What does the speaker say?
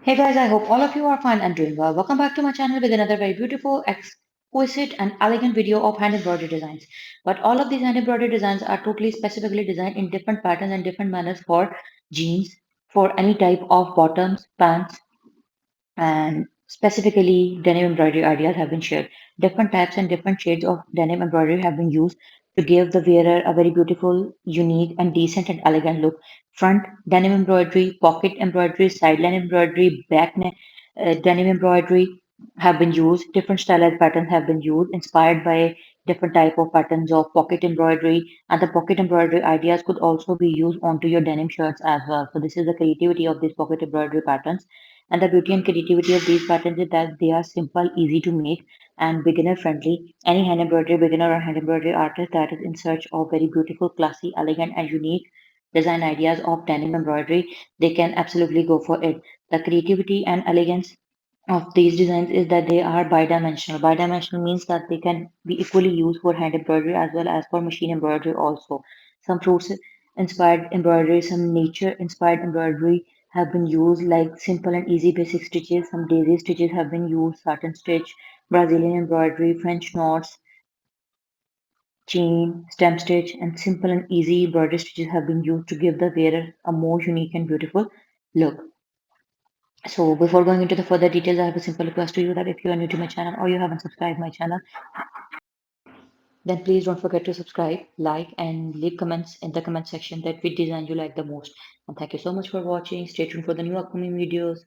Hey guys, I hope all of you are fine and doing well. Welcome back to my channel with another very beautiful, exquisite, and elegant video of hand embroidery designs. But all of these hand embroidery designs are totally specifically designed in different patterns and different manners for jeans, for any type of bottoms, pants, and specifically denim embroidery ideas have been shared. Different types and different shades of denim embroidery have been used to give the wearer a very beautiful, unique, and decent and elegant look. Front denim embroidery, pocket embroidery, sideline embroidery, denim embroidery have been used. Different stylized patterns have been used, inspired by different type of patterns of pocket embroidery, and the pocket embroidery ideas could also be used onto your denim shirts as well. So this is the creativity of these pocket embroidery patterns. And the beauty and creativity of these patterns is that they are simple, easy to make, and beginner friendly. Any hand embroidery beginner or hand embroidery artist that is in search of very beautiful, classy, elegant, and unique design ideas of denim embroidery, they can absolutely go for it. The creativity and elegance of these designs is that they are bidimensional. Bidimensional means that they can be equally used for hand embroidery as well as for machine embroidery also. Some fruits inspired embroidery, some nature inspired embroidery have been used like simple and easy basic stitches. Some daisy stitches have been used, satin stitch, Brazilian embroidery, French knots, chain, stem stitch, and simple and easy embroidery stitches have been used to give the wearer a more unique and beautiful look. So before going into the further details, I have a simple request to you that if you are new to my channel or you haven't subscribed my channel, then please don't forget to subscribe, like, and leave comments in the comment section that which design you like the most. And thank you so much for watching. Stay tuned for the new upcoming videos.